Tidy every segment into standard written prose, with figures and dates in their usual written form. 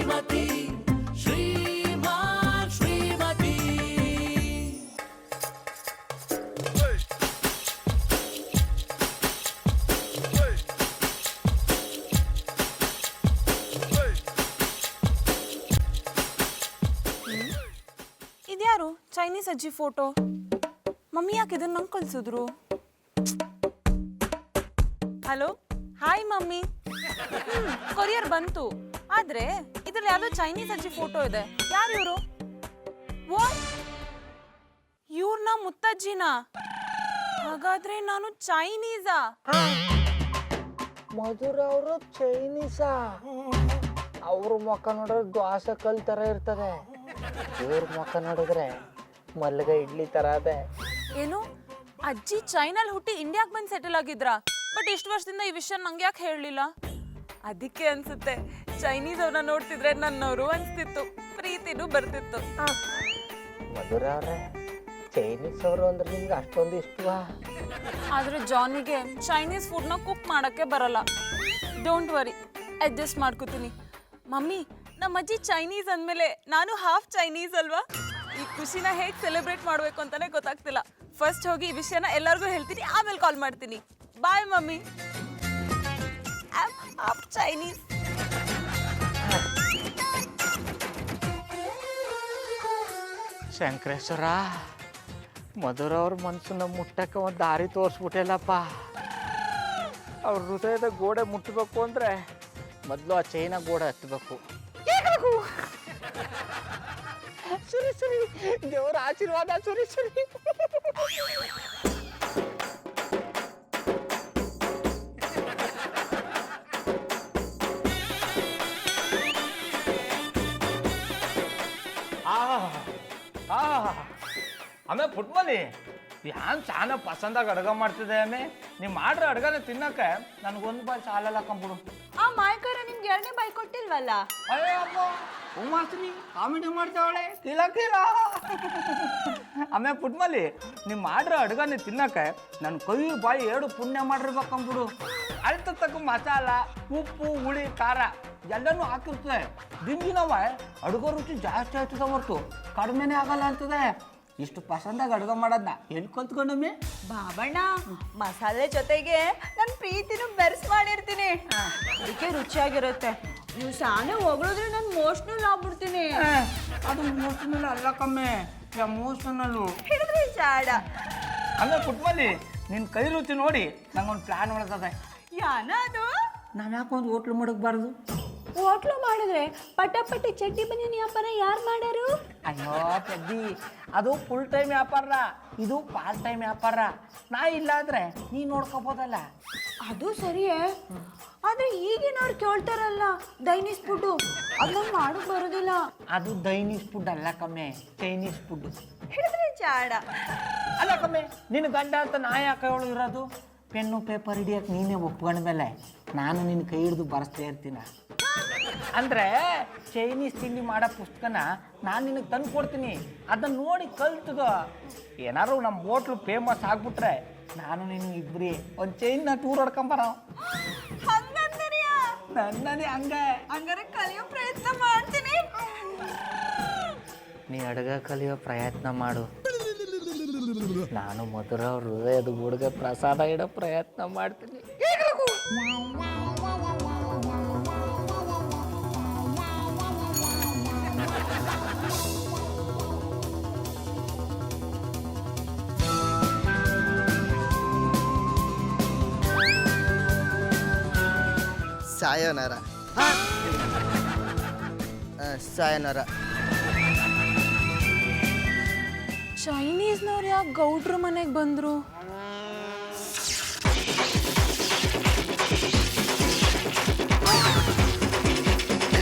ಶ್ರೀಮತಿ ಶ್ರೀಮಾನ್ ಶ್ರೀಮತಿ. ಇದ್ಯಾರು ಚೈನೀಸ್ ಅಜ್ಜಿ photo? Mummy ಯಾಕೆ ಇದನ್ನ ನಂಗೆ ಕಳ್ಸಿದ್ರು? Hello, hi mummy. ಕೊರಿಯರ್ ಬಂತು, ಆದ್ರೆ ಇದ್ರಲ್ಲಿ ಯಾವ್ದೋ ಚೈನೀಸ್ ಅಜ್ಜಿ ಫೋಟೋ ಇದೆ. ಯಾರು ಇವರು? ಇವ್ರನ್ನ ಮುತ್ತಜ್ಜಿನ? ಹಾಗಾದ್ರೆ ನಾನು ಚೈನೀಸಾ? ಮಧುರ ಅವರು ಚೈನೀಸಾ? ಅವ್ರ ಮುಖ ನೋಡಿದ್ರೆ ದ್ವಾಸ ಕಲ್ ತರ ಇರ್ತದೆ, ಇವ್ರ ಮುಖ ನೋಡಿದ್ರೆ ಮಲ್ಗ ಇಡ್ಲಿ ತರ ಅದೆ. ಏನು, ಅಜ್ಜಿ ಚೈನಲ್ಲಿ ಹುಟ್ಟಿ ಇಂಡಿಯಾಕ್ ಬಂದು ಸೆಟಲ್ ಆಗಿದ್ರಾ? ಬಟ್ ಇಷ್ಟು ವರ್ಷದಿಂದ ಈ ವಿಷಯ ನಂಗೆ ಯಾಕೆ ಹೇಳಲಿಲ್ಲ? ಅದಕ್ಕೆ ಅನ್ಸುತ್ತೆ ಚೈನೀಸ್ ಅವ್ರನ್ನ ನೋಡ್ತಿದ್ರೆ ನನ್ನವರು ಅನ್ಸ್ತಿತ್ತು, ಪ್ರೀತಿನೂ ಬರ್ತಿತ್ತು. ಮಧುರ ಅವ್ರೆ, ಚೈನೀಸ್ ಅವರು ಅಂದ್ರೆ ನಿಮ್ಗೆ ಅಷ್ಟೊಂದು ಇಷ್ಟವಾ? ಆದ್ರೆ ಜಾನಿಗೆ ಚೈನೀಸ್ ಫುಡ್ನ ಕುಕ್ ಮಾಡಕ್ಕೆ ಬರಲ್ಲ. ಡೋಂಟ್ ವರಿ, ಅಡ್ಜಸ್ಟ್ ಮಾಡ್ಕೋತೀನಿ. ಮಮ್ಮಿ, ನಮ್ಮ ಅಜ್ಜಿ ಚೈನೀಸ್ ಅಂದಮೇಲೆ ನಾನು ಹಾಫ್ ಚೈನೀಸ್ ಅಲ್ವಾ? ಈ ಖುಷಿನ ಹೇಗೆ ಸೆಲೆಬ್ರೇಟ್ ಮಾಡಬೇಕು ಅಂತಾನೆ ಗೊತ್ತಾಗ್ತಿಲ್ಲ. ಫಸ್ಟ್ ಹೋಗಿ ಈ ವಿಷಯನ ಎಲ್ಲರಿಗೂ ಹೇಳ್ತೀನಿ, ಆಮೇಲೆ ಕಾಲ್ ಮಾಡ್ತೀನಿ. Bye mummy. Half Chinese. Shankareshwara, ಮಧುರ ಅವ್ರ ಮನ್ಸನ್ನ ಮುಟ್ಟಕ್ಕೆ ಒಂದು ದಾರಿ ತೋರಿಸ್ಬಿಟ್ಟಲ್ಲಪ್ಪ. ಅವ್ರ ಹೃದಯದ ಗೋಡೆ ಮುಟ್ಟಬೇಕು ಅಂದ್ರೆ ಮೊದಲು ಆ ಚೈನಾ ಗೋಡೆ ಹತ್ತಬೇಕು. ಸುರಿ ಸುರಿ, ದೇವರ ಆಶೀರ್ವಾದ ಸುರಿ ಸುರಿ. ಆಮೇಲೆ ಪುಟ್ಮಲಿ ಯಾನ್ ಚಾನ ಪಸಂದಾಗ ಅಡ್ಗೆ ಮಾಡ್ತಿದ್ದೆ. ಆಮೇ ನೀವು ಮಾಡ್ರೆ ಅಡ್ಗನ ತಿನ್ನಕ್ಕೆ ನನಗೊಂದು ಬಾಯಿ ಸಾಲಲ್ಲ ಕಂಬಿಡು. ಆ ಮಾಯಕಾರ ನಿಮ್ಗೆ 2ನೇ ಬಾಯಿ ಕೊಟ್ಟಿಲ್ವಲ್ಲ? ಅಯ್ಯೋ ಅಪ್ಪ, ಉಮಾಸ್ನಿ ಕಾಮಿಡಿ ಮಾಡ್ತಾವಳೆ ಕೀಲ ಕೀಲ. ಆಮೇಲೆ ಪುಟ್ಮಲಿ ನೀವು ಮಾಡ್ರೆ ಅಡ್ಗನ ತಿನ್ನಕ್ಕೆ ನನ್ನ ಕೈ ಬಾಯಿ 2 ಪುಣ್ಯ ಮಾಡಿರ್ಬೇಕು ಕಂಬಿಡು. ಅಳ್ತ ತಕ್ಕ ಮಸಾಲ, ಉಪ್ಪು, ಹುಳಿ, ಖಾರ ಎಲ್ಲನೂ ಹಾಕಿರ್ತದೆ. ದಿನದಿನವ ಅಡುಗೆ ರುಚಿ ಜಾಸ್ತಿ ಆಗ್ತದೆ ಹೊರ್ತು ಕಡಿಮೆನೇ ಆಗಲ್ಲ ಅಂತದೆ. ಇಷ್ಟು ಪಸಂದಾಗ ಅಡುಗೆ ಮಾಡೋದನ್ನ ಎಲ್ಲಿ ಕಲ್ತ್ಕೊಂಡಮ್ಮೆ? ಬಾಬಣ್ಣ, ಮಸಾಲೆ ಜೊತೆಗೆ ನನ್ನ ಪ್ರೀತಿನೂ ಬೆರೆಸ್ ಮಾಡಿರ್ತೀನಿ, ಅದಕ್ಕೆ ರುಚಿಯಾಗಿರುತ್ತೆ. ನೀವು ಸಾನೆ ಹೊಗಳಿದ್ರೆ ನಾನು ಮೋಷನಲ್ ಆಗ್ಬಿಡ್ತೀನಿ. ಅದು ಮೋಷನಲ್ ಅಲ್ಲ ಕಮ್ಮೆ, ಎಮೋಷನಲ್ಲು. ಹಿಡಿದ್ರೆ ಜಾಡ. ಆಮೇಲೆ ಪುಟ್ಮಲ್ಲಿ ನಿನ್ನ ಕೈ ರುಚಿ ನೋಡಿ ನಂಗೊಂದು ಪ್ಲ್ಯಾನ್ ಹೊಳತದೆ. ಯಾನ ಅದು? ನಾವು ಯಾಕೊಂದು ಹೋಟ್ಲು ಮಾಡಕ್ಬಾರ್ದು? ಹೋಟ್ಲು ಮಾಡಿದ್ರೆ ಪಟಾಪಟಿ ಚಟ್ನಿ ಬನ್ನಿ ವ್ಯಾಪಾರ ಯಾರು ಮಾಡ್ಯಾರು? ಅಯ್ಯೋ ಪೆದ್ದಿ, ಅದು ಫುಲ್ ಟೈಮ್ ವ್ಯಾಪಾರ, ಇದು ಪಾರ್ಟ್ ಟೈಮ್ ವ್ಯಾಪಾರ. ನಾ ಇಲ್ಲಾಂದ್ರೆ ನೀ ನೋಡ್ಕೋಬೋದಲ್ಲ. ಅದು ಸರಿಯೇ, ಆದ್ರೆ ಈಗಿನವ್ರು ಕೇಳ್ತಾರಲ್ಲ ದೈನಿಸ್ ಫುಡ್ಡು, ಅದನ್ನ ಮಾಡಕ್ ಬರೋದಿಲ್ಲ. ಅದು ದೈನೀಸ್ ಫುಡ್ ಅಲ್ಲ ಕಮ್ಮೆ, ಚೈನೀಸ್ ಫುಡ್. ಹಿಡಿದ್ರೆ ಜಾಡ. ಅಲ್ಲ ಕಮ್ಮೆ, ನಿನ್ನ ಗಂಡ ಅಂತ ನಾ ಯಾಕೆ ಅವಳು ಇರೋದು? ಪೆನ್ನು ಪೇಪರ್ ಹಿಡಿಯಕ್ಕೆ ನೀನೇ ಒಪ್ಕೊಂಡ್ಮೇಲೆ ನಾನು ನಿನ್ನ ಕೈ ಹಿಡಿದು ಬರೆಸ್ತಾ ಇರ್ತೀನ. ಅಂದರೆ ಚೈನೀಸ್ ತಿಂಡಿ ಮಾಡೋ ಪುಸ್ತಕನ ನಾನು ನಿನಗೆ ತಂದು ಕೊಡ್ತೀನಿ, ಅದನ್ನ ನೋಡಿ ಕಲ್ತದ. ಏನಾದ್ರು ನಮ್ಮ ಹೋಟ್ಲು ಫೇಮಸ್ ಆಗ್ಬಿಟ್ರೆ ನಾನು ನೀನು ಇಬ್ಬರಿ ಒಂದು ಚೈನ್ನ ಟೂರ್ ಹೊಡ್ಕೊಂಬರ. ನನ್ನೇ ಹಂಗಾರೆ ಕಲಿಯೋ ಪ್ರಯತ್ನ ಮಾಡ್ತೀನಿ. ನೀ ಅಡುಗೆ ಕಲಿಯೋ ಪ್ರಯತ್ನ ಮಾಡು, ನಾನು ಮಧುರ ಅವ್ರ ಹೃದಯದ ಹುಡುಗ ಪ್ರಸಾದ ಇಡೋ ಪ್ರಯತ್ನ ಮಾಡ್ತೀನಿ. ಸಾಯೋನಾರ ಸಾಯೋನಾರ. ಚೈನೀಸ್ನವ್ರು ಯಾಕೆ ಗೌಡ್ರ ಮನೆಗೆ ಬಂದ್ರು?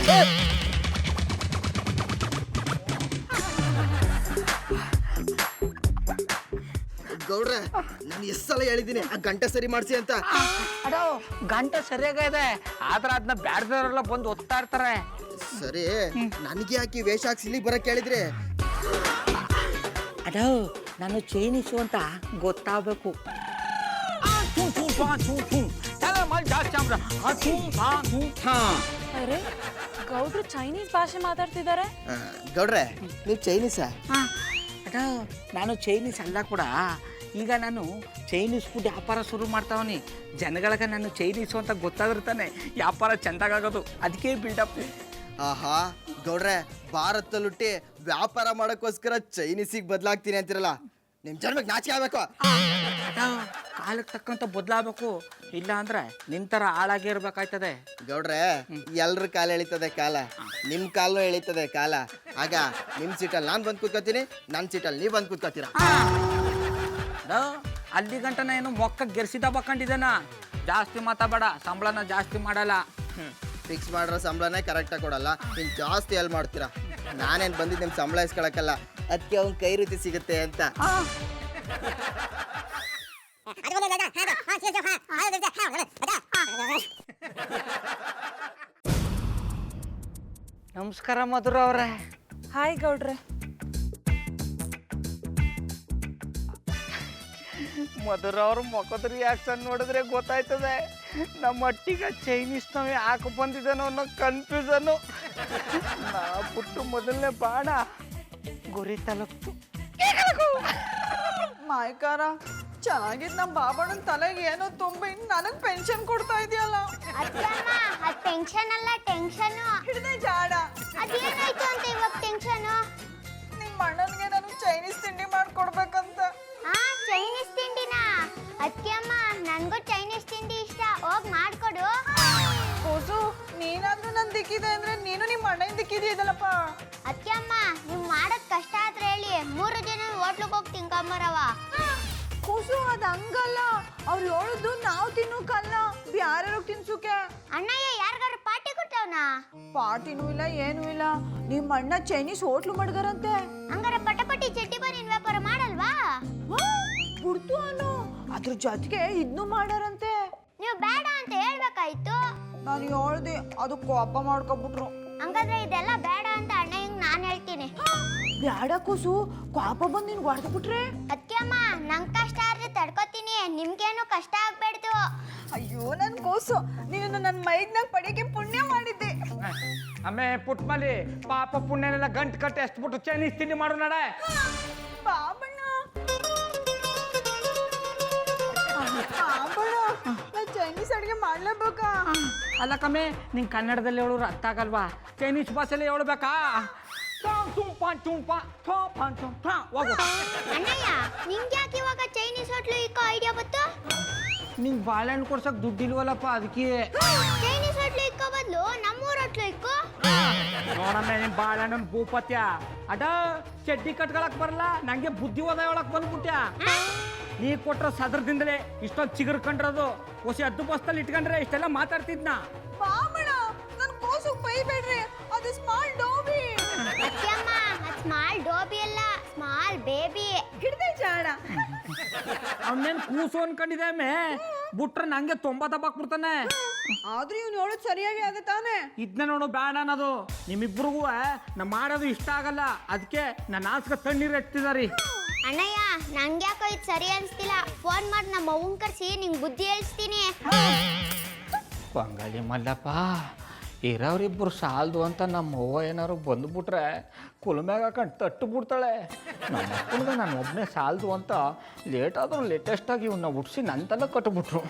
ಗೌಡ್ರೆ, ನಾನು ಎಷ್ಟು ಸಲ ಹೇಳಿದ್ದೀನಿ ಆ ಗಂಟೆ ಸರಿ ಮಾಡಿಸಿ ಅಂತ. ಅಡೋ, ಗಂಟೆ ಸರಿಯಾಗಿದೆ, ಆದ್ರೆ ಅದನ್ನ ಬ್ಯಾಡ್ದವರೆಲ್ಲ ಬಂದು ಒತ್ತಾ ಇರ್ತಾರೆ. ಸರಿ, ನನಗೆ ಹಾಕಿ ವೇಷ ಹಾಕ್ಸಿ ಇಲ್ಲಿಗೆ ಬರಕ್ಕೆ ಹೇಳಿದ್ರೆ? ಅಡೋ, ನಾನು ಚೈನೀಸು ಅಂತ ಗೊತ್ತಾಗಬೇಕು. ಅರೆ, ಗೌಡ್ರು ಚೈನೀಸ್ ಭಾಷೆ ಮಾತಾಡ್ತಿದ್ದಾರೆ. ಗೌಡ್ರೆ ನೀವು ಚೈನೀಸಾ? ಅಡ ನಾನು ಚೈನೀಸ್ ಅಲ್ಲ ಕೂಡ. ಈಗ ನಾನು ಚೈನೀಸ್ ಫುಡ್ ವ್ಯಾಪಾರ ಶುರು ಮಾಡ್ತಾವನಿ. ಜನಗಳಿಗೆ ನಾನು ಚೈನೀಸು ಅಂತ ಗೊತ್ತಾದ್ರೆ ತಾನೆ ವ್ಯಾಪಾರ ಚೆಂದಾಗೋದು. ಅದಕ್ಕೆ ಬಿಲ್ಡಪ್. ಆಹಾ ಗೌಡ್ರೆ, ಭಾರತದಲ್ಲುಟ್ಟಿ ವ್ಯಾಪಾರ ಮಾಡೋಕ್ಕೋಸ್ಕರ ಚೈನೀಸಿಗೆ ಬದಲಾಗ್ತೀನಿ ಅಂತಿರಲ್ಲ, ನಿಮ್ಮ ಜನ್ಮಕ್ಕೆ ನಾಚಿಕೆ ಆಗ್ಬೇಕು. ಕಾಲಕ್ಕೆ ತಕ್ಕಂತ ಬದಲಾಗಬೇಕು, ಇಲ್ಲ ಅಂದ್ರೆ ನಿಂತರ ಹಾಳಾಗಿ ಇರ್ಬೇಕಾಯ್ತದೆ. ಗೌಡ್ರೆ, ಎಲ್ರ ಕಾಲ ಎಳಿತದೆ ಕಾಲ, ನಿಮ್ಮ ಕಾಲು ಎಳಿತದೆ ಕಾಲ. ಆಗ ನಿಮ್ಮ ಸೀಟಲ್ಲಿ ನಾನು ಬಂದು ಕೂತ್ಕೋತೀನಿ, ನನ್ನ ಸೀಟಲ್ಲಿ ನೀವು ಬಂದು ಕೂತ್ಕೋತೀರಾ. ಅಲ್ಲಿ ಗಂಟನ ಏನು ಮೊಕ್ಕ ಗೆರ್ಸಿದ ಬಕ್ಕೊಂಡಿದ್ದಾನ. ಜಾಸ್ತಿ ಮಾತಾಡಬೇಡ, ಸಂಬಳನ ಜಾಸ್ತಿ ಮಾಡಲ್ಲ. ಫಿಕ್ಸ್ ಮಾಡಿರೋ ಸಂಬಳನೇ ಕರೆಕ್ಟಾಗಿ ಕೊಡಲ್ಲ, ನೀನು ಜಾಸ್ತಿ ಎಲ್ಲಿ ಮಾಡ್ತೀರಾ? ನಾನೇನು ಬಂದಿದ್ದು ನಿಮ್ಮ ಸಂಬಳ ಇಸ್ಕೊಳಕ್ಕಲ್ಲ, ಅದಕ್ಕೆ ಅವ್ನ ಕೈ ರೀತಿ ಸಿಗುತ್ತೆ ಅಂತ. ನಮಸ್ಕಾರ ಮಧುರ ಅವ್ರೆ. ಹಾಯ್ ಗೌಡ್ರೆ. ಮಧುರ ಅವ್ರ ಮುಖದ ರಿಯಾಕ್ಷನ್ ನೋಡಿದ್ರೆ ಗೊತ್ತಾಯ್ತದೆ ನಮ್ಮ ಒಟ್ಟಿಗೆ ಚೈನೀಸ್ ನಾವೇ ಯಾಕೆ ಬಂದಿದ್ದಾನೋ ಅನ್ನೋ ಕನ್ಫ್ಯೂಸನ್ನು. ನಾ ಬಿಟ್ಟು ಮೊದಲನೇ ಬಾಣ ಗುರಿ ತಲುಪ್ತು. ಮಾಯ್ಕಾರ, ಚೆನ್ನಾಗಿದ್ ನಮ್ಮ ಬಾಬಣ್ಣನ ತಲೆಗೆ ಏನೋ ತುಂಬಿ ನನಗ್ ಪೆನ್ಷನ್ ಕೊಡ್ತಾ ಇದೆಯಲ್ಲ. ಅತ್ತಮ್ಮ, ಅದ್ ಟೆನ್ಷನ್ ಅಲ್ಲ, ಟೆನ್ಷನ್. ಹಿಡ್ದೆ ಜಾಡ. ಅದೇನಾಯ್ತು ಅಂತ ಇವಾಗ ಟೆನ್ಷನ್? ನಿಮ್ಮ ಅಣ್ಣನಿಗೆ ನಾನು ಚೈನೀಸ್ ತಿಂಡಿ ಮಾಡ್ಕೊಡ್ಬೇಕಂತ. ಹಾ, ಚೈನೀಸ್ ತಿಂಡಿನಾ? ಅತ್ತಿಯಮ್ಮ, ನನ್ಗೂ ಚೈನೀಸ್ ತಿಂಡಿ ಇಷ್ಟ, ಹೋಗ್ ಮಾಡ್ಕೊಡು. ಕೋಸು, ನೀನಾದ್ರೂ ನನ್ ದಿಕ್ಕಿದೆ ಅಂದ್ರೆ ನೀನು ನಿಮ್ಮ ಅಣ್ಣನ ದಿಕ್ಕಿದೆಯಲ್ಲಪ್ಪ. ಅತ್ತಿಯಮ್ಮ, ನೀವ್ ಮಾಡೋದ್ ಕಷ್ಟ ಆದ್ರೆ ಹೇಳಿ, 3 ಜನ ಹೋಟ್ಲಿಗೆ ಹೋಗಿ ತಿನ್ಕೊಂಬರವ. ಕೂಸು, ಅದ್ ಹಂಗಲ್ಲ. ಅವ್ರು ಹೇಳುದು ನಾವು ತಿನ್ನೋಕಲ್ಲ, ಬ್ಯಾರ್ಯಾರು ತಿನ್ಸುಕೆ. ಅಣ್ಣಯ್ಯ ಯಾರಿಗಾರು ಪಾರ್ಟಿ ಕೊಟ್ಟವನ? ಪಾರ್ಟಿನೂ ಇಲ್ಲ, ಏನೂ ಇಲ್ಲ. ನಿಮ್ಮ ಅಣ್ಣ ಚೈನೀಸ್ ಹೋಟ್ಲು ಮಾಡ್ಗಾರಂತೆ. ಹಂಗಾರೆ ಪಟಪಟಿ ಚಟ್ಟಿ ಬರೀನ್ ವ್ಯಾಪಾರ ಮಾಡಲ್ವಾ? ಬಿಡ್ತು ಅನ್ನು, ಅದ್ರ ಜೊತೆಗೆ ಇದ್ನು ಮಾಡಾರಂತೆ. ನೀವು ಬೇಡ ಅಂತ ಹೇಳ್ಬೇಕಾಯ್ತು. ನಾನು ಹೇಳ್ದೆ, ಅದು ಕೋಪ ಮಾಡ್ಕೊಬಿಟ್ರು. ಹಂಗಾದ್ರೆ ಇದೆಲ್ಲ ಬೇಡ ಅಂತ ಅಣ್ಣಯ್ಯಂಗ್ ನಾನ್ ಹೇಳ್ತೀನಿ. ಬ್ಯಾಡ ಕೂಸು, ಕೋಪ ಬಂದು ನಿನ್ಗೆ ಹೊಡೆದು ಬಿಟ್ರೆ. ಅತ್ತಿಯಮ್ಮ, ನಂಗ್ ಕಷ್ಟ ಆದ್ರೆ ತಡ್ಕೊತೀನಿ, ನಿಮ್ಗೇನು ಕಷ್ಟ ಆಗ್ಬೇಡ್ದು. ಅಯ್ಯೋ ನನ್ ಕೂಸು, ನೀನು ನನ್ನ ಮೈದ್ನಾಗ ಪಡೆಯಕ್ಕೆ ಪುಣ್ಯ ಮಾಡಿದ್ದೆ. ಆಮೇ ಪುಟ್ಮಲಿ ಪಾಪ ಪುಣ್ಯನೆಲ್ಲ ಗಂಟು ಕಟ್ಟಿ ಎಷ್ಟು ಬಿಟ್ಟು ಚೈನೀಸ್ ತಿಂಡಿ ಮಾಡು ನಡೆ. ಬಾಬಣ್ಣ, ಬಾಬಣ್ಣ, ನಾ ಚೈನೀಸ್ ಅಡುಗೆ ಮಾಡ್ಲೇಬೇಕಾ? ಅಲ್ಲ ಕಮ್ಮಿ, ನಿಂಗೆ ಕನ್ನಡದಲ್ಲಿ ಹೇಳೋರು ಅರ್ಥ ಆಗಲ್ವಾ? ಚೈನೀಸ್ ಭಾಷೆಯಲ್ಲಿ ಹೇಳ್ಬೇಕಾ? ಹೋಗು. ಅಣ್ಣಯ್ಯ, ನಿಂಗ್ಯಾಕೆ ಇವಾಗ ಚೈನೀಸ್ ಹೋಟ್ಲು ಇಕ್ಕೋ ಐಡಿಯಾ ಬತ್ತು? ನಿಂಗೆ ಬಾಳೆಹಣ್ಣು ಕೊಡ್ಸಕ್ ದುಡ್ಡಿಲ್ವಲ್ಲಪ್ಪ, ಅದಕ್ಕೆ. ಚೈನೀಸ್ ಹೋಟ್ಲು ಇಕ್ಕೋ ಬದಲು ನಮ್ಮೂರ್ ಹೋಟ್ಲು ಇಕ್ಕೋ. ನೋಡಮ್ಮ, ನಿನ್ ಬಾಳೆಹಣ್ಣು ಭೂಪತ್ಯ ಅಡ ಚಡ್ಡಿ ಕಟ್ಕೊಳಕ್ ಬರಲ್ಲ, ನಂಗೆ ಬುದ್ಧಿ ಹೋದ ಹೇಳಕ್ ಬಂದ್ಬಿಟ್ಯಾ. ನೀ ಕೊಟ್ರ ಸದರದಿಂದಲೇ ಇಷ್ಟೊಂದು ಚಿಗುರು ಕಂಡ್ರದು. ಹೊಸ ಹದ್ದು ಬಸ್ತಲ್ಲಿ ಇಟ್ಕೊಂಡ್ರೆ ಇಷ್ಟೆಲ್ಲ ಮಾತಾಡ್ತಿದ್ನ. ಬಾಬಣ್ಣ, ನನ್ ಕೂಸು ಬೈಬೇಡ್ರಿ, ಅದು ಸ್ಮಾಲ್ ಡೋಬಿ. ಅತ್ತಿಯಮ್ಮ, ಅದ್ ಸ್ಮಾಲ್ ಡೋಬಿ ಅಲ್ಲ, ಸ್ಮಾಲ್ ಬೇಬಿ. ಹಿಡ್ದೆ ಜಾಡ. ಅವನೇನ್ ಕೂಸು ಅನ್ಕೊಂಡಿದೆ ಮೇ, ಬಿಟ್ರೆ ನಂಗೆ 90 ದಬ್ಬಾಕ್ಬಿಡ್ತಾನೆ. ಆದ್ರೂ ಇವ್ನು ಹೇಳೋದು ಸರಿಯಾಗಿ ಆಗತ್ತಾನೆ. ಇದನ್ನ ನೋಡು ಬೇಡ ಅನ್ನೋದು. ನಿಮ್ಮಿಬ್ರಿಗೂ ನಾ ಮಾಡೋದು ಇಷ್ಟ ಆಗಲ್ಲ, ಅದಕ್ಕೆ ನನ್ನ ಆಸ್ಗ ತಣ್ಣೀರು ಎತ್ತಿದಾರಿ. ಅಣ್ಣಯ್ಯ, ನಂಗ್ಯಾಕೋ ಇದು ಸರಿ ಅನ್ಸ್ತಿಲ್ಲ. ಫೋನ್ ಮಾಡಿ ನಮ್ಮ ಅವ್ವನ್ ಕರ್ಸಿ ನಿಂಗ್ ಬುದ್ಧಿ ಹೇಳ್ಸ್ತೀನಿ. ಬಂಗಾಳಿ ಮಲ್ಲಪ್ಪ, ಇರೋರಿಬ್ಬರು ಸಾಲದು ಅಂತ ನಮ್ಮ ಅವ್ವ ಏನಾರು ಬಂದುಬಿಟ್ರೆ ಕುಲಮ್ಯಾಗ ಹಾಕೊಂಡು ತಟ್ಟು ಬಿಡ್ತಾಳೆ. ನಮ್ಮ ಅಪ್ಪನಿಗೆ ನಾನು ಒಬ್ಬನೇ ಸಾಲದು ಅಂತ ಲೇಟಾದರೂ ಲೇಟೆಸ್ಟಾಗಿ ಇವನ್ನ ಹುಡ್ಸಿ ನನ್ನ ತಲೆ ಕಟ್ಬಿಟ್ರು.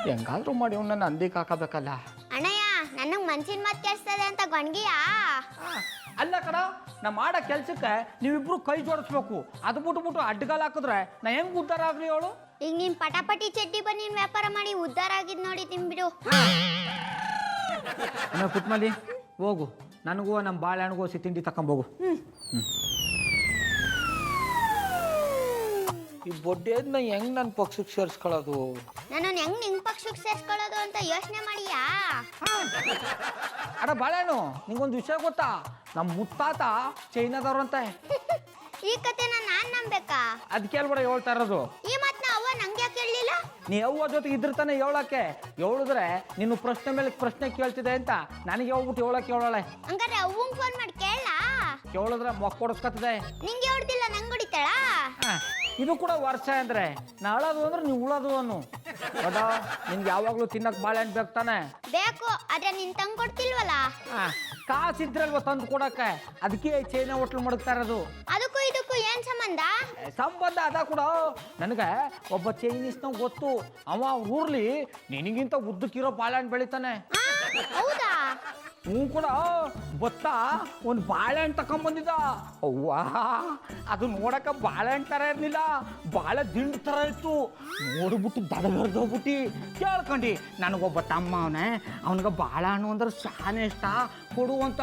ಹೆಂಗಾದ್ರೂ ಮಾಡಿ ಇವನ್ನ ನಂದಿಗೆ ಹಾಕಬೇಕಲ್ಲ. ಅಣ್ಣಯ್ಯ, ನನಗ್ ಮನ್ಸಿನ ಮಾತು ಕೇಳಿಸ್ತದೆ ಅಂತ ಗೊಣ್ಗಿಯಾ? ಅಲ್ಲ ಕಡ, ನಾ ಮಾಡೋ ಕೆಲ್ಸಕ್ಕೆ ನೀವಿಬ್ರು ಕೈ ಜೋಡಿಸ್ಬೇಕು. ಅದು ಬಿಟ್ಬಿಟ್ಟು ಅಡ್ಡಗಾಲ ಹಾಕಿದ್ರೆ ನಾ ಹೆಂಗೆ ಉದ್ಧಾರ ಆಗ್ಲಿ ಹೇಳು? ಈಗ ನೀನ್ ಪಟಾಪಟಿ ಚಡ್ಡಿ ಬನ್ನಿನ್ ವ್ಯಾಪಾರ ಮಾಡಿ ಉದ್ಧಾರ ಆಗಿದ್ ನೋಡಿದ್ದೀನಿ ಬಿಡು. ಅಣ್ಣ ಪುಟ್ಮಲಿ, ಹೋಗು, ನನಗೂ ನಮ್ಮ ಬಾಳೆಹಣ್ಣಿಗೂ ಸಿ ತಿಂಡಿ ತಕೊಂಬೋಗು. ಈ ಬೊಡ್ಡೆದ್ನ ಹೆಂಗ್ ನನ್ನ ಪಕ್ಷಕ್ಕೆ ಸೇರಿಸ್ಕೊಳ್ಳೋದು? ನಾನು ಹೆಂಗ್ ನಿಂಗ್ ಪಕ್ಷಕ್ಕೆ ಸೇರ್ಸ್ಕೊಳ್ಳೋದು ಅಂತ ಯೋಚನೆ ಮಾಡಿಯಾ? ಅಡ ಬಾಳೆಹಣ್ಣು, ನಿಂಗೊಂದು ವಿಷಯ ಗೊತ್ತಾ? ನಮ್ಮ ಮುತ್ತಾತ ಚೈನಾದವ್ರು ಅಂತ. ಈ ಕತೆನ ನಾನ್ ನಂಬೇಕಾ? ಅದಕ್ಕೆ ಅಲ್ಬಡ ಹೇಳ್ತಾ ಇರೋದು. ಈ ಮಾತ್ನ ಅವ್ವ ನಂಗೆ ಕೇಳಲಿಲ್ಲ. ನೀ ಅವ್ವ ಜೊತೆಗೆ ಇದ್ರ ತಾನೆ ಹೇಳಕ್ಕೆ. ಹೇಳಿದ್ರೆ ನಿನ್ನ ಪ್ರಶ್ನೆ ಮೇಲೆ ಪ್ರಶ್ನೆ ಕೇಳ್ತಿದೆ ಅಂತ ನನಗೆ ಹೋಗ್ಬಿಟ್ಟು ಹೇಳಕ್ಕೆ ಹೇಳೋಳೆ. ಹಂಗಾರೆ ಅವ್ವಂಗ್ ಫೋನ್ ಮಾಡಿ ಕೇಳಾ? ಕೇಳಿದ್ರೆ ಮೊಕ್ಕ ಕೊಡಿಸ್ಕೊತದೆ. ನಿಂಗೆ ಹೊಡ್ದಿಲ್ಲ, ನಂಗೆ ಹೊಡಿತಾಳ? ಇದು ಕೂಡ ವರ್ಷ ಅಂದರೆ ನಾಳದು ಅಂದ್ರೆ ನೀವು ಉಳೋದು ಅನ್ನು ಬಡ ನಿನ್ಗೆ ಯಾವಾಗಲೂ ತಿನ್ನಕ್ಕೆ ಬಾಳೆಹಣ್ಣು ಬೇಕು ತಾನೆ? ಬೇಕು, ಆದ್ರೆ ನೀನ್ ತಂಗ್ ಕೊಡ್ತಿಲ್ವಲ್ಲ. ಕಾಸಿದ್ರಲ್ವ ತಂದು ಕೊಡಕ್ಕೆ, ಅದಕ್ಕೆ ಚೈನಾ ಹೋಟ್ಲು ಮಡಗ್ತಾ ಇರೋದು. ಅದಕ್ಕೂ ಇದಕ್ಕೂ ಏನ್ ಸಂಬಂಧ? ಸಂಬಂಧ ಅದ ಕೂಡ. ನನಗೆ ಒಬ್ಬ ಚೈನೀಸ್ನ ಗೊತ್ತು, ಅವ ಊರ್ಲಿ ನಿನಗಿಂತ ಉದ್ದಕ್ಕಿರೋ ಬಾಳೆಹಣ್ಣು ಬೆಳಿತಾನೆ. ಹೌದಾ? ಹ್ಞೂ ಕೂಡ ಗೊತ್ತಾ, ಒಂದು ಬಾಳೆಹಣ್ಣು ತಗೊಂಬಂದಿದ್ದ. ಅವ್ವಾ, ಅದು ನೋಡಕ್ಕೆ ಬಾಳೆಹಣ್ಣು ಥರ ಇರಲಿಲ್ಲ, ಬಾಳೆ ದಿಂಡು ಥರ ಇತ್ತು. ನೋಡ್ಬಿಟ್ಟು ದಡಗರ್ದೋಗ್ಬಿಟ್ಟು ಕೇಳ್ಕೊಂಡು ನನಗೊಬ್ಬ ತಮ್ಮ ಅವನೇ, ಅವನಿಗೆ ಬಾಳೆಹಣ್ಣು ಅಂದ್ರೆ ಶಾನೆ ಇಷ್ಟ, ಕೊಡು ಅಂತ.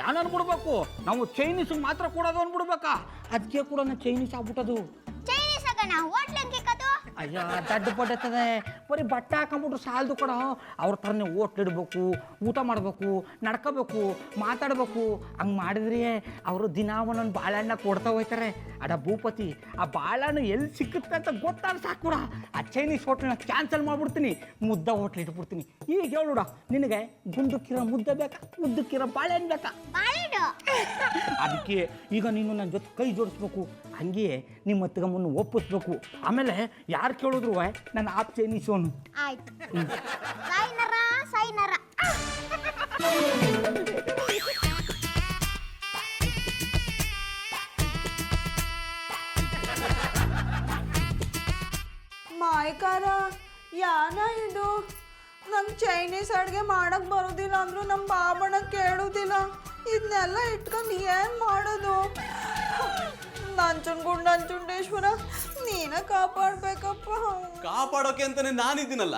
ಯಾನು ಅನ್ಬಿಡ್ಬೇಕು, ನಾವು ಚೈನೀಸಿಗೆ ಮಾತ್ರ ಕೊಡೋದು ಅಂದ್ಬಿಡ್ಬೇಕಾ? ಅದಕ್ಕೆ ಕೂಡ ನಾನು ಚೈನೀಸ್ ಆಗ್ಬಿಟ್ಟದು. ಚೈನೀಸ್ ಆಗಣ ಹೋಟ್ಲಂಗೆ ಕದು. ಅಯ್ಯ ದಡ್ಡ ಪಡ್ಡತ್ತದೆ, ಬರೀ ಬಟ್ಟೆ ಹಾಕೊಂಬಿಟ್ರು ಸಾಲದು ಕಡ. ಅವ್ರ ಥರನೇ ಓಟ್ಲಿಡ್ಬೇಕು, ಊಟ ಮಾಡಬೇಕು, ನಡ್ಕೋಬೇಕು, ಮಾತಾಡಬೇಕು. ಹಂಗೆ ಮಾಡಿದ್ರಿ ಅವರು ದಿನ ಒಂದೊಂದು ಬಾಳೆಹಣ್ಣ ಕೊಡ್ತಾ ಹೋಗ್ತಾರೆ. ಅಡ ಭೂಪತಿ, ಆ ಬಾಳೆಹಣ್ಣು ಎಲ್ಲಿ ಸಿಕ್ಕುತ್ತೆ ಅಂತ ಗೊತ್ತಾದ್ರೆ ಸಾಕೂಡ, ಆ ಚೈನೀಸ್ ಹೋಟ್ಲನ್ನ ಕ್ಯಾನ್ಸಲ್ ಮಾಡಿಬಿಡ್ತೀನಿ, ಮುದ್ದ ಹೋಟ್ಲ್ ಇಟ್ಬಿಡ್ತೀನಿ. ಈಗ ಹೇಳುಡ, ನಿನಗೆ ಗುಂಡುಕ್ಕಿರೋ ಮುದ್ದೆ ಬೇಕಾ, ಉದ್ದಕ್ಕಿರೋ ಬಾಳೆಹಣ್ಣು ಬೇಕಾ? ಬಾಳೆಹಣ್ಣು. ಅದಕ್ಕೆ ಈಗ ನೀನು ನನ್ನ ಜೊತೆ ಕೈ ಜೋಡಿಸ್ಬೇಕು, ಹಂಗೆ ನಿಮ್ಮ ಹತ್ತಿಗಮ್ಮನ್ನು ಒಪ್ಪಿಸ್ಬೇಕು. ಆಮೇಲೆ ಯಾರು ಕೇಳಿದ್ರು ನನ್ನ ಆಪ್ ಚೈನೀಸೋನು. ಆಯ್ತು. ಸಾಯಿನರ ಸಾಯಿನರ. ಮಾಯ್ಕಾರ ಯಾನ ಇದು? ನಂಗೆ ಚೈನೀಸ್ ಅಡುಗೆ ಮಾಡಕ್ಕೆ ಬರೋದಿಲ್ಲ ಅಂದರೂ ನಮ್ಮ ಬಾಬಣ್ಣ ಕೇಳೋದಿಲ್ಲ. ಇದನ್ನೆಲ್ಲ ಇಟ್ಕೊಂಡು ಏನು ಮಾಡೋದು? ನಂಜುಂಡೇಶ್ವರ, ನೀನೇ ಕಾಪಾಡಬೇಕಪ್ಪ. ಕಾಪಾಡೋಕೆ ಅಂತಾನೆ ನಾನಿದ್ದೀನಲ್ಲ.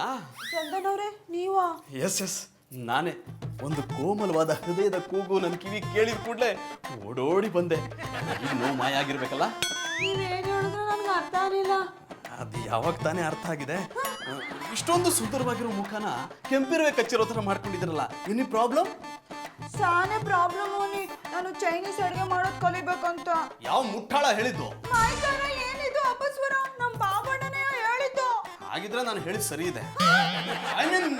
ಚಂದನವ್ರೆ, ನೀವಾ? ಎಸ್ ನಾನೇ. ಒಂದು ಕೋಮಲವಾದ ಹೃದಯದ ಕೂಗು ನನ್ನ ಕಿವಿ ಕೇಳಿದ ಕೂಡಲೇ ಓಡೋಡಿ ಬಂದೆ. ಈಗ ನೋವು ಮಾಯ ಆಗಿರ್ಬೇಕಲ್ಲ. ನೀವೇನು ಹೇಳಿದ್ರು ನನಗೆ ಅರ್ಥ ಆಗಲಿಲ್ಲ. ಅದು ಯಾವಾಗ ತಾನೇ ಅರ್ಥ ಆಗಿದೆ. ಇಷ್ಟೊಂದು ಸುಂದರವಾಗಿರೋ ಮುಖನ ಕೆಂಪಿರುವೆ ಕಚ್ಚಿರೋ ಥರ ಮಾಡ್ಕೊಂಡಿದ್ದೀರಲ್ಲ, ಎನಿ ಪ್ರಾಬ್ಲಮ್? ಸಾನೇ ಪ್ರಾಬ್ಲಮ್ ಅವನಿ. ನಾನು ಚೈನೀಸ್ ಅಡುಗೆ ಮಾಡೋದು ಕಲಿಬೇಕಂತ. ಯಾವ ಮುಟ್ಟಾಳ ಹೇಳಿದ್ದು? ಮಾಯ್ಕಾರ ಏನಿದು ಅಪಸ್ವರ? ನಮ್ಮ ಬಾಬಣ್ಣನೇ ಹೇಳಿದ್ದು. ಹಾಗಿದ್ರೆ ನಾನು ಹೇಳಿದ್ ಸರಿ ಇದೆ. ಐ ಮೀನ್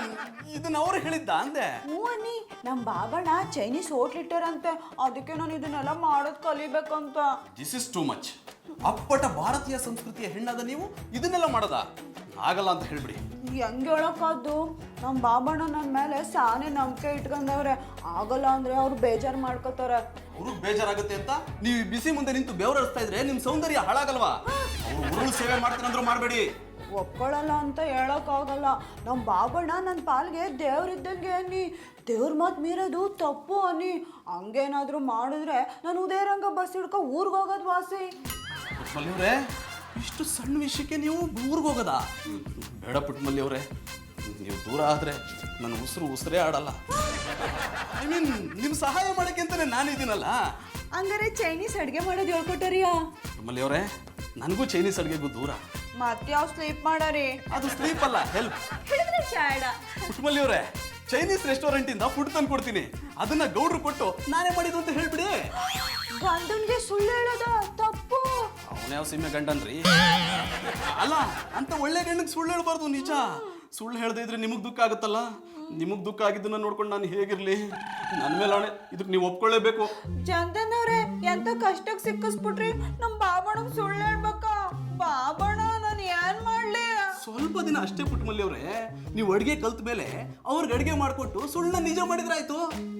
ಇದನ್ನ ಅವ್ರು ಹೇಳಿದ್ದ ಅಂದೆ. ಹ್ಞೂ ಅನ್ನಿ, ನಮ್ಮ ಬಾಬಣ್ಣ ಚೈನೀಸ್ ಹೋಟ್ಲ್ ಇಟ್ಟಾರಂತೆ, ಅದಕ್ಕೆ ನಾನು ಇದನ್ನೆಲ್ಲ ಮಾಡೋದು ಕಲಿಬೇಕಂತ. This is too much. ಅಪ್ಪಟ ಭಾರತೀಯ ಸಂಸ್ಕೃತಿಯ ಹೆಣ್ಣಾದ ನೀವು ಇದನ್ನೆಲ್ಲ ಮಾಡೋದ? ಆಗಲ್ಲ ಅಂತ ಹೇಳ್ಬಿಡಿ. ಹೆಂಗೆ ಹೇಳೋಕ್ಕಾದ್ದು? ನಮ್ಮ ಬಾಬಣ್ಣ ನನ್ನ ಮೇಲೆ ಸಾನೆ ನಂಬಿಕೆ ಇಟ್ಕೊಂಡವ್ರೆ. ಆಗಲ್ಲ ಅಂದರೆ ಅವ್ರು ಬೇಜಾರು ಮಾಡ್ಕೋತಾರೆ. ಅವ್ರಿಗೆ ಬೇಜಾರಾಗುತ್ತೆ ಅಂತ ನೀವು ಬಿಸಿ ಮುಂದೆ ನಿಂತು ಬೆವರಿಸ್ತಾ ಇದ್ರೆ ನಿಮ್ಮ ಸೌಂದರ್ಯ ಹಾಳಾಗಲ್ವಾ? ಅವ್ರು ಉರುಳು ಸೇವೆ ಮಾಡ್ತಾನಂದ್ರೂ ಮಾಡಬೇಡಿ. ಒಪ್ಕೊಳ್ಳಲ್ಲ ಅಂತ ಹೇಳೋಕ್ಕಾಗಲ್ಲ. ನಮ್ಮ ಬಾಬಣ್ಣ ನನ್ನ ಪಾಲ್ಗೆ ದೇವ್ರಿದ್ದಂಗೆ ಅನ್ನಿ. ದೇವ್ರ ಮಾತು ಮೀರೋದು ತಪ್ಪು ಅನ್ನಿ. ಹಂಗೇನಾದರೂ ಮಾಡಿದ್ರೆ ನಾನು ಉದಯರಂಗ ಬಸ್ ಹಿಡ್ಕೊ ಊರಿಗೆ ಹೋಗೋದು ವಾಸಿ. ಪುಟ್ಮಲ್ಲಿ ಅವರೇ, ಇಷ್ಟು ಸಣ್ಣ ವಿಷಯಕ್ಕೆ ನೀವು ಊರಿಗೆ ಹೋಗೋದಾ? ಬೇಡ ಪುಟ್ಮಲ್ಲಿ ಅವರೇ, ನೀವು ದೂರ ಆದರೆ ನನ್ನ ಉಸಿರೇ ಆಡಲ್ಲ. ಐ ಮೀನ್ ನಿಮ್ಮ ಸಹಾಯ ಮಾಡೋಕ್ಕೆ ಅಂತಾನೆ ನಾನಿದ್ದೀನಲ್ಲ. ಹಂಗಾರೆ ಚೈನೀಸ್ ಅಡುಗೆ ಮಾಡೋದು ಹೇಳ್ಕೊಟ್ಟಾರಿಯಾ? ಪುಟ್ಮಲ್ಲಿ ಅವರೇ, ನನಗೂ ಚೈನೀಸ್ ಅಡುಗೆಗೂ ದೂರ. ಮತ್ತೆ ಯಾವ ಸ್ಲೀಪ್ ಮಾಡಾರಿ? ಅದು ಸ್ಲೀಪ್ ಅಲ್ಲ, ಹೆಲ್ಪ್. ಹೇಳಿದ್ರೆ ಶಾಡ. ಪುಟ್ಮಲ್ಲಿ ಅವರೇ, ಚೈನೀಸ್ ರೆಸ್ಟೋರೆಂಟಿಂದ ಫುಡ್ ತಂದು ಕೊಡ್ತೀನಿ, ಅದನ್ನ ಗೌಡ್ರು ಕೊಟ್ಟು ನಾನೇ ಮಾಡಿದ್ದು ಅಂತ ಹೇಳ್ಬಿಡಿ. ಗಂಡನ್ಗೆ ಸುಳ್ಳು ಹೇಳೋದ ತಪ್ಪು. ಅವನ್ಯಾವ ಸೀಮೆ ಗಂಡನ್ರಿ? ಅಲ್ಲ, ಅಂತ ಒಳ್ಳೆ ಗಂಡಕ್ಕೆ ಸುಳ್ಳು ಹೇಳ್ಬಾರ್ದು. ನಿಜ. ಸುಳ್ಳು ಹೇಳ್ದೆ ಇದ್ರೆ ನಿಮಗೆ ದುಃಖ ಆಗುತ್ತಲ್ಲ. ನಿಮಗೆ ದುಃಖ ಆಗಿದ್ದನ್ನ ನೋಡ್ಕೊಂಡು ನಾನು ಹೇಗಿರ್ಲಿ? ನನ್ನ ಮೇಲೆ ಆಣೆ, ಇದಕ್ಕೆ ನೀವು ಒಪ್ಕೊಳ್ಳೇಬೇಕು. ಚಂದನವ್ರೆ, ಎಂತ ಕಷ್ಟಕ್ಕೆ ಸಿಕ್ಕಿಸ್ಬಿಟ್ರಿ. ನಮ್ಮ ಬಾಬಣ್ಣಗೆ ಸುಳ್ಳು ಹೇಳ್ಬೇಕಾ? ಬಾಬಣ್ಣ, ನಾನು ಏನ್ ಮಾಡ್ಲಿ? ಸ್ವಲ್ಪ ದಿನ ಅಷ್ಟೇ ಪುಟ್ಮಲ್ಲಿ ಅವರೇ, ನೀವು ಅಡುಗೆ ಕಲ್ತ ಮೇಲೆ ಅವ್ರಿಗೆ ಅಡುಗೆ ಮಾಡಿಕೊಟ್ಟು ಸುಳ್ಳನ್ನ ನಿಜ ಮಾಡಿದ್ರೆ ಆಯ್ತು.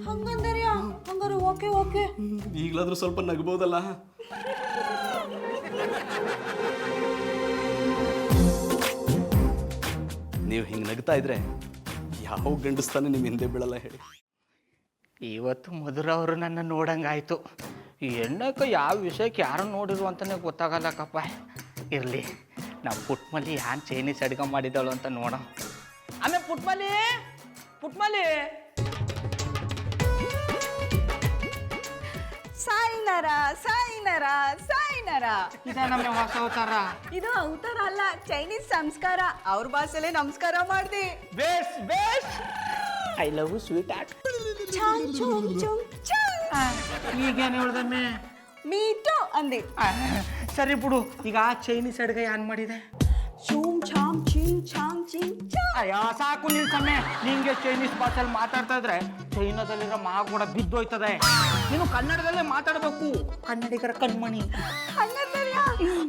ಹಂಗಂದರ್ಯಾ? ಹಂಗಾರೆ ಓಕೆ ಓಕೆ. ಈಗಲಾದ್ರೂ ಸ್ವಲ್ಪ ನಗ್ಬೋದಲ್ಲ. ನೀವು ಹಿಂಗೆ ನಗ್ತಾ ಇದ್ರೆ ಯಾವ ಗಂಡಸ್ತಾನೆ ನಿಮ್ಮ ಹಿಂದೆ ಬೀಳಲ್ಲ ಹೇಳಿ. ಇವತ್ತು ಮಧುರ ಅವರು ನನ್ನ ನೋಡಂಗಾಯ್ತು. ಈ ಎಣ್ಣಕ್ಕೆ ಯಾವ ವಿಷಯಕ್ಕೆ ಯಾರು ನೋಡಿರು ಅಂತಲೇ ಗೊತ್ತಾಗಲ್ಲಕ್ಕಪ್ಪ. ಇರಲಿ, ನಾವು ಪುಟ್ಮಲ್ಲಿ ಯಾನ್ ಚೈನೀಸ್ ಅಡುಗೆ ಮಾಡಿದಳು ಅಂತ ನೋಡ. ಆಮೇಲೆ ಪುಟ್ಮಲ್ಲಿ ಸಾಯಿನರ ಸಾಯಿನರ ಸಾಯಿನರ. ಇದೇ ನಮ್ಮ ಹೊಸ ಅವತಾರ. ಇದು ಅವತಾರ ಅಲ್ಲ, ಚೈನೀಸ್ ಸಂಸ್ಕಾರ. ಅವ್ರ ಭಾಷೆಲೆ ನಮಸ್ಕಾರ ಮಾಡ್ದಿ. Base I love sweet art. ಈಗೇನು ಹೇಳ್ದಮ್ಮೆ? ಮೀಟು ಅಂದಿ. ಸರಿ ಬಿಡು, ಈಗ ಆ ಚೈನೀಸ್ ಅಡುಗೆ ಏನ್ ಮಾಡಿದೆ? ಚೂಮ್ ಛಾಮ್ ಚಿಂಗ್ ಛಾಂಗ್ ಚಿಂಗ್ ಚಾ. ಅಯ್ಯೋ ಸಾಕು ನಿನ್ ಸಮಯ. ನಿಂಗೆ ಚೈನೀಸ್ ಭಾಷೆಯಲ್ಲಿ ಮಾತಾಡ್ತಾ ಇದ್ರೆ ಚೈನಾದಲ್ಲಿರೋ ಮಾ ಕೂಡ ಬಿದ್ದೋಯ್ತದೆ. ನೀನು ಕನ್ನಡದಲ್ಲೇ ಮಾತಾಡಬೇಕು, ಕನ್ನಡಿಗರ ಕಣ್ಮಣಿ. ಹಂಗಂದರ್ಯಾ?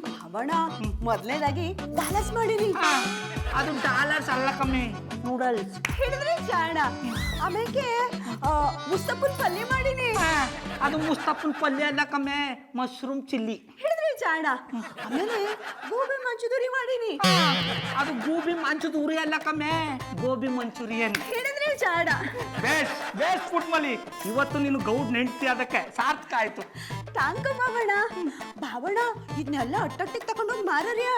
ಭಾವಣ ಮೊದಲನೇದಾಗಿ ಗಾಲಸ್ ಮಾಡಿರಿ. ಅದು ಡಾಲರ್ಸ್ ಅಲ್ಲ ಕಮ್ಮಿ, ನೂಡಲ್ಸ್. ಹಿಡಿದ್ರಿ ಜಾಣ. ಆಮೇಲೆ ಮುಸ್ತಫುಲ್ ಪಲ್ಯ ಮಾಡಿನಿ. ಅದು ಮುಸ್ತಫನ್ ಪಲ್ಯ ಅಲ್ಲ ಕಮ್ಮಿ, ಮಶ್ರೂಮ್ ಚಿಲ್ಲಿ. ಹಿಡಿದ್ರಿ ಜಾಣ. ಆಮೇಲೆ ಗೋಬಿ ಮಂಚೂರಿ ಮಾಡಿನಿ. ಅದು ಗೋಬಿ ಮಂಚೂರಿ ಅಲ್ಲ ಕಮ್ಮಿ, ಗೋಬಿ ಮಂಚೂರಿಯನ್. ಹಿಡಿದ್ರಿ ಜಾಣ. ಬೇಸ್ ಬೇಸ್ ಪುಟ್ಮಲಿ, ಇವತ್ತು ನೀನು ಗೌಡ್ ನೆಂಟ್ತಿ ಅದಕ್ಕೆ ಸಾರ್ಥಕ ಆಯ್ತು. ತಾಂಕ ಭಾವಣ. ಭಾವಣ ಇದನ್ನೆಲ್ಲ ಅಟ್ಟಟ್ಟಿಗೆ ತಗೊಂಡೋಗಿ ಮಾರ್ಯಾರ್ಯಾ.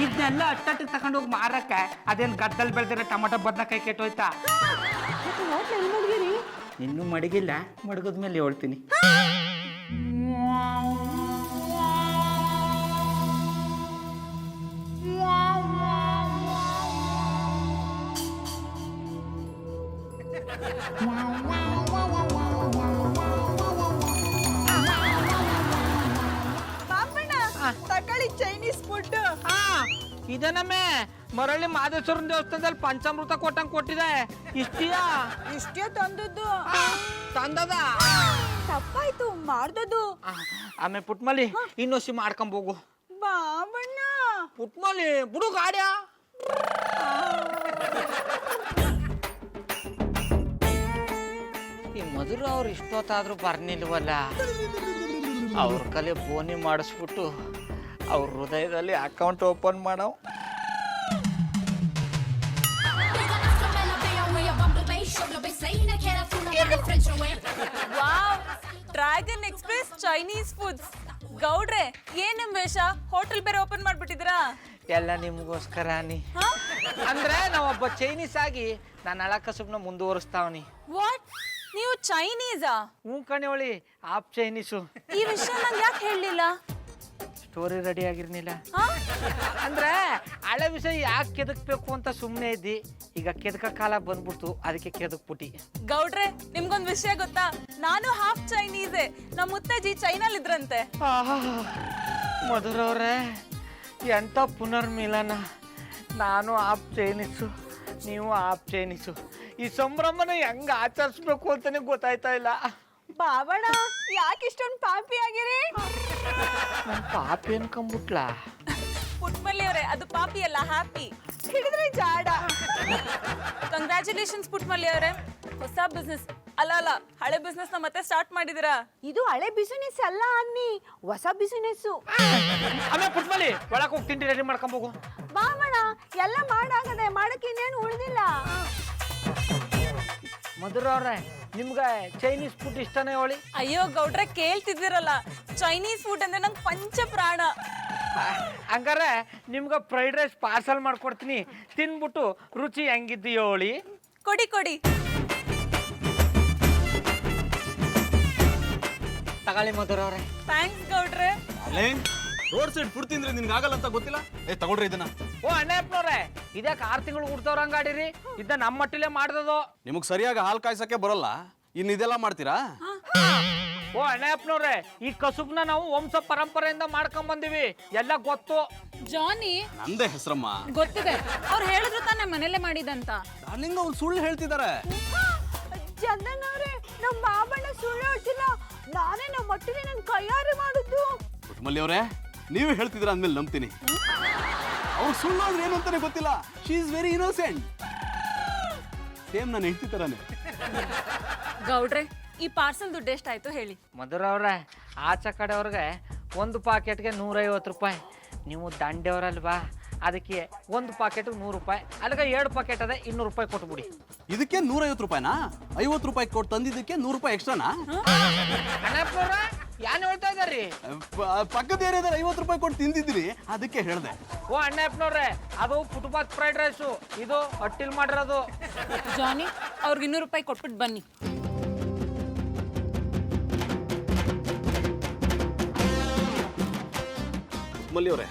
ಇದನ್ನೆಲ್ಲ ಅಟ್ಟಟ್ಟಿಗೆ ತಗೊಂಡೋಗಿ ಮಾರಕ್ಕೆ ಅದೇನು ಗದ್ದಲ್ ಬೆಳೆದಿರೋ ಟೊಮಟೊ ಬದನೆಕಾಯಿ ಕೆಟ್ಟೋಯ್ತಾ? ಹೋಟ್ಲ್ ಎಲ್ಲಿ ಮಡಗಿರಿ? ಇನ್ನೂ ಮಡಗಿಲ್ಲ, ಮಡಗದ ಮೇಲೆ ಹೇಳ್ತೀನಿ. ಬಾಪಣ್ಣ ತಕೊಳ್ಳಿ ಚೈನೀಸ್ ಫುಡ್. ಇದೇನಮ್ಮೆ ಮರಳಿ ಮಾದೇಶ್ವರನ ದೇವಸ್ಥಾನದಲ್ಲಿ ಪಂಚಾಮೃತ ಕೊಟ್ಟಂಗೆ ಕೊಟ್ಟಿದೆ. ಇಷ್ಟಿಯಾ? ಇಷ್ಟೇ ತಂದದ್ದು. ತಂದದ? ತಪ್ಪಾಯ್ತು ಮಾಡ್ದದ್ದು. ಆಮೇಲೆ ಪುಟ್ಮಲಿ ಇನ್ನೊಸಿ ಮಾಡ್ಕೊಂಬೋಗು. ಬಾಬಣ್ಣ ಪುಟ್ಮಲಿ ಬಿಡು ಗಾಡ್ಯಾ. ಈ ಮಧುರ ಅವ್ರು ಇಷ್ಟೊತ್ತಾದ್ರೂ ಬರ್ನಿಲ್ವಲ್ಲ. ಅವ್ರ ಕಲೆ ಬೋನಿ ಮಾಡಿಸ್ಬಿಟ್ಟು ಅವ್ರ ಹೃದಯದಲ್ಲಿ ಅಕೌಂಟ್ ಓಪನ್ ಮಾಡೋ. Wow, dragon express Chinese foods. ಗೌಡ್ರೆ, ಏನ್ ನಿಮ್ ವೇಷ? ಹೋಟೆಲ್ ಬೇರೆ ಓಪನ್ ಮಾಡ್ಬಿಟ್ಟಿದ್ರಾ? ಎಲ್ಲ ನಿಮಗೋಸ್ಕರ ನೀ ಅಂದ್ರೆ ನಾವೊಬ್ಬ ಚೈನೀಸ್ ಆಗಿ ನಾನು ಹಳ ಕಸುಬ್ನ ಮುಂದುವರಿಸ್ತಾವನಿ. ವಾಟ್, ನೀವು ಚೈನೀಸಾ? ಹ್ಞೂ ಕಣಿವಳಿ, ಆಪ್ ಚೈನೀಸು. ಈ ವಿಷಯ ನಂಗೆ ಯಾಕೆ ಹೇಳಲಿಲ್ಲ? ಸ್ಟೋರಿ ರೆಡಿ ಆಗಿರ್ನಿಲ್ಲ ಅಂದ್ರೆ ಹಳೆ ವಿಷಯ ಯಾಕೆ ಕೆದಕ್ಬೇಕು ಅಂತ ಸುಮ್ಮನೆ ಇದ್ದಿ. ಈಗ ಕೆದಕ ಕಾಲ ಬಂದ್ಬಿಡ್ತು, ಅದಕ್ಕೆ ಕೆದಕ್ಬಿಟ್ಟಿ. ಗೌಡ್ರೆ, ನಿಮ್ಗೊಂದ್ ವಿಷಯ ಗೊತ್ತಾ? ನಾನು ಹಾಫ್ ಚೈನೀಸೆ. ನಮ್ಮ ಮುತ್ತಜ್ಜಿ ಚೈನಾಲ್ ಇದ್ರಂತೆ. ಮಧುರವ್ರೆ, ಎಂಥ ಪುನರ್ಮಿಲನ. ನಾನು ಆಪ್ ಚೈನೀಸು, ನೀವು ಆಪ್ ಚೈನೀಸು. ಈ ಸಂಭ್ರಮನ ಹೆಂಗ್ ಆಚರಿಸ್ಬೇಕು ಅಂತಾನೆ ಗೊತ್ತಾಯ್ತಾ ಇಲ್ಲ. ಬಾಬಣ್ಣ ಯಾಕೆ ಇಷ್ಟೊಂದು ಪಾಪಿ ಆಗಿರಿ? ನನ್ ಪಾಪಿ ಅನ್ಕೊಂಬಿಟ್ಲ. ಪುಟ್ಮಲ್ಲಿ ಅವರೇ, ಅದು ಪಾಪಿ ಅಲ್ಲ, ಹ್ಯಾಪಿ. ಹಿಡಿದ್ರಿ ಜಾಡ. ಕಂಗ್ರ್ಯಾಚುಲೇಷನ್ಸ್ ಪುಟ್ಮಲ್ಲಿ ಅವರೇ, ಹೊಸ ಬಿಸ್ನೆಸ್ ಅಲ್ಲ ಹಳೆ ಬಿಸ್ನೆಸ್ ನ ಮತ್ತೆ ಸ್ಟಾರ್ಟ್ ಮಾಡಿದಿರಾ. ಇದು ಹಳೆ ಬಿಸಿನೆಸ್ ಅಲ್ಲ ಅನ್ನಿ, ಹೊಸ ಬಿಸಿನೆಸ್. ಆಮೇಲೆ ಪುಟ್ಮಲಿ ಒಳಗೆ ಹೋಗಿ ತಿಂಡಿ ರೆಡಿ ಮಾಡ್ಕೊಂಬೋಗು. ಬಾಬಣ್ಣ ಎಲ್ಲ ಮಾಡಾಗದೆ, ಮಾಡಕ್ಕೆ ಇನ್ನೇನು ಉಳಿದಿಲ್ಲ. ಮಧುರವ್ರೆ, ನಿಮ್ಗೆ ಚೈನೀಸ್ ಫುಡ್ ಇಷ್ಟನೇ ಹೇಳಿ? ಅಯ್ಯೋ ಗೌಡ್ರೆ, ಕೇಳ್ತಿದ್ದೀರಲ್ಲ, ಚೈನೀಸ್ ಫುಡ್ ಅಂದ್ರೆ ನಂಗೆ ಪಂಚ ಪ್ರಾಣ. ಹಂಗಾರೆ ನಿಮ್ಗೆ ಫ್ರೈಡ್ ರೈಸ್ ಪಾರ್ಸಲ್ ಮಾಡ್ಕೊಡ್ತೀನಿ, ತಿನ್ಬಿಟ್ಟು ರುಚಿ ಹೆಂಗಿದ್ದೀಯೋ ಹೇಳಿ. ಕೊಡಿ ಕೊಡಿ. ತಗೊಳ್ಳಿ ಮಧುರವ್ರೆ. ಥ್ಯಾಂಕ್ಸ್ ಗೌಡ್ರೆ. ರೋಡ್ ಸೈಡ್ ಫುಡ್ ತಿಂದ್ರೆ ನಿನ್ಗೆ ಆಗಲ್ಲ ಅಂತ ಗೊತ್ತಿಲ್ಲ? ತಗೊಳ್ರಿ ಇದನ್ನ. ಓ ಅಣ್ಣಪ್ಪನವ್ರೆ, ಇದಕ್ಕೆ 6 ತಿಂಗಳು ಹುಡ್ತವ್ರಂಗಾಡಿರಿ. ಇದ್ದ ನಮ್ಮ ಮಟ್ಟಿಲೆ ಮಾಡ್ದದು. ನಿಮಗ್ ಸರಿಯಾಗಿ ಹಾಲು ಕಾಯ್ಸಕ್ಕೆ ಬರಲ್ಲ, ಇನ್ನು ಇದೆಲ್ಲ ಮಾಡ್ತೀರಾ? ಓ ಅಣ್ಣಪ್ಪನವ್ರೆ, ಈ ಕಸುಬ್ನ ನಾವು ವಂಶ ಪರಂಪರೆಯಿಂದ ಮಾಡ್ಕೊಂಡ್ ಬಂದಿವಿ, ಎಲ್ಲ ಗೊತ್ತು. ಜಾನಿ, ನಂದೇ ಹೆಸರಮ್ಮ. ಗೊತ್ತಿದೆ, ಅವ್ರು ಹೇಳಿದ್ರು ತಾನೇ ಮನೇಲೆ ಮಾಡಿದಂತ. ನಿಂಗ ಅವ್ರು ಸುಳ್ಳು ಹೇಳ್ತಿದ್ದಾರೆ. ಚಂದನ್ ಅವ್ರೆ, ನಮ್ಮ ಬಾಬಣ್ಣ ಸುಳ್ಳು ಹೇಳ್ತಿಲ್ಲ. ನಾನೇ ನಮ್ಮ ಮಟ್ಟಿಗೆ ನನ್ನ ಕೈಯಾರೆ ಮಾಡಿದ್ದು. ಪುಟ್ಮಲ್ಲಿ ಅವರೇ, ನೀವೇ ಹೇಳ್ತಿದ್ರ ಅಂದ್ಮೇಲೆ ನಂಬ್ತೀನಿ. ಅವ್ರು ಸುಳ್ಳು ಅಂದ್ರೆ ಏನು ಅಂತಾನೆ ಗೊತ್ತಿಲ್ಲ. She is very innocent. Same ನಾನು ಹೆಂಡತಿ ತರಾನೆ. ಗೌಡ್ರೆ, ಈ ಪಾರ್ಸಲ್ ದುಡ್ಡು ಎಷ್ಟಾಯ್ತು ಹೇಳಿ? ಮಧುರವ್ರೆ, ಆಚೆ ಕಡೆಯವ್ರಿಗೆ ಒಂದು ಪಾಕೆಟ್ಗೆ 150 ರೂಪಾಯಿ. ನೀವು ದಂಡೆಯವರಲ್ವಾ, ಅದಕ್ಕೆ ಒಂದು ಪಾಕೆಟ್ 100 ರೂಪಾಯಿ. ಅಲ್ಲಿಗೆ 2 ಪಾಕೆಟ್ ಅದೇ 200 ರೂಪಾಯಿ ಕೊಟ್ಬಿಡಿ. ಇದಕ್ಕೆ 150 ರೂಪಾಯಿನಾ? 50 ರೂಪಾಯಿ ಕೊಟ್ಟು ತಂದಿದ್ದಕ್ಕೆ 100 ರೂಪಾಯಿ ಎಕ್ಸ್ಟ್ರಾನಾ? ಅಣ್ಣಪ್ಪನವ್ರೆ, ಏನ್ ಹೇಳ್ತಾ ಇದ್ದಾರಿ? ಪಕ್ಕದ ಏರಿಯಾದಲ್ಲಿ 50 ರೂಪಾಯಿ ಕೊಟ್ಟು ತಿಂದಿದ್ರಿ, ಅದಕ್ಕೆ ಹೇಳ್ದೆ. ಓ ಅಣ್ಣಪ್ಪನವ್ರೆ, ಅದು ಫುಟ್ಪಾತ್ ಫ್ರೈಡ್ ರೈಸು, ಇದು ಹಟ್ಟಿಲ್ ಮಾಡಿರೋದು. ಜಾನಿ, ಅವ್ರಿಗೆ 200 ರೂಪಾಯಿ ಕೊಟ್ಬಿಟ್ಟು ಬನ್ನಿ. ಮಲ್ಲಿ ಅವರೇ,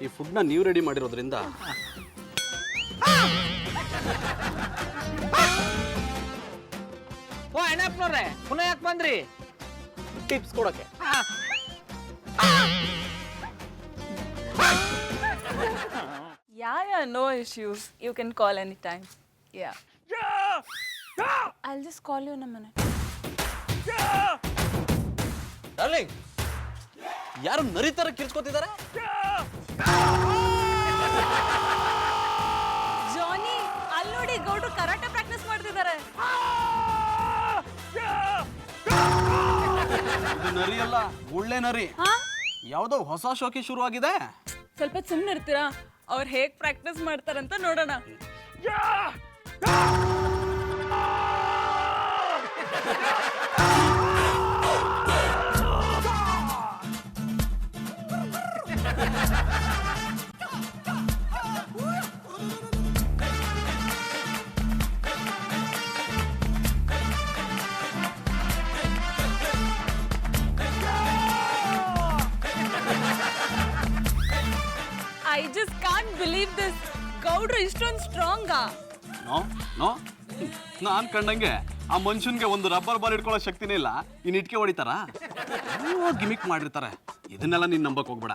ಈ ಫುಡ್ನ ನೀವು ರೆಡಿ ಮಾಡಿರೋದ್ರಿಂದ ಓ ಅಣ್ಣಪ್ಪನವ್ರೆ, ಪುನಃ ಯಾಕೆ ಬಂದ್ರಿ? ಟಿಪ್ಸ್ ಕೊಡಕ್ಕೆ. Yeah, no issues. You can call anytime. Yeah. I'll just call you in a minute. Darling, ಯಾರು ನರಿ ತರ ಕಿರ್ಚ್ಕೊತಿದ್ದಾರೆ? ಜಾನಿ ಅಲ್ಲಿ ನೋಡಿ ಗೌಡ್ರು ಕರಾಟೆ ಪ್ರಾಕ್ಟೀಸ್ ಮಾಡ್ತಿದ್ದಾರೆ. ಇದು ನರಿ ಅಲ್ಲ, ಒಳ್ಳೆ ನರಿ. ಯಾವ್ದೋ ಹೊಸ ಶೋಕಿ ಶುರುವಾಗಿದೆ. ಸ್ವಲ್ಪ ಸುಮ್ಮನೆ ಇರ್ತೀರಾ? ಅವ್ರು ಹೇಗ್ ಪ್ರಾಕ್ಟೀಸ್ ಮಾಡ್ತಾರಂತ ನೋಡೋಣ. I just can't believe this. ಗೌಡ್ರು ಇಷ್ಟೊಂದು ಸ್ಟ್ರಾಂಗಾ? ನೋ ನೋ, ನಾನ್ ಕಂಡಂಗೆ ಆ ಮನುಷ್ಯನ್ಗೆ ಒಂದು ರಬ್ಬರ್ ಬಾಲ್ ಇಟ್ಕೊಳ್ಳೋ ಶಕ್ತಿನೇ ಇಲ್ಲ. ಇನ್ ಇಟ್ಕೆ ಹೊಡಿತಾರ? ಗಿಮಿಕ್ ಮಾಡಿರ್ತಾರೆ. ಇದನ್ನೆಲ್ಲ ನೀನ್ ನಂಬಕ್ ಹೋಗ್ಬೇಡ.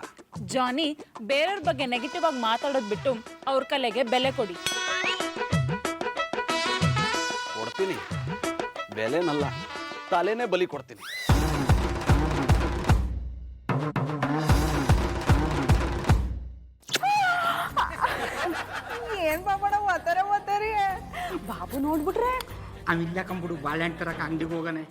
ಜಾನಿ, ಬೇರೆಯವ್ರ ಬಗ್ಗೆ ನೆಗೆಟಿವ್ ಆಗಿ ಮಾತಾಡೋದ್ ಬಿಟ್ಟು ಅವ್ರ ಕಲೆಗೆ ಬೆಲೆ ಕೊಡಿ. ಕೊಡ್ತೀನಿ, ಬೆಲೆನಲ್ಲ ತಲೆನೇ ಬಲಿ ಕೊಡ್ತೀನಿ. ಏನ್ ಬಾಬಣ್ಣ ಓದ್ತಾರೆ ಬಾಬು ನೋಡ್ಬಿಟ್ರೆ ಅವಿಲ್ಲ ಕಂಬಿಡು ಬಾಳೆಹಣ್ಣು ತರಕ ಅಂಗಡಿಗೆ ಹೋಗಾನೆ.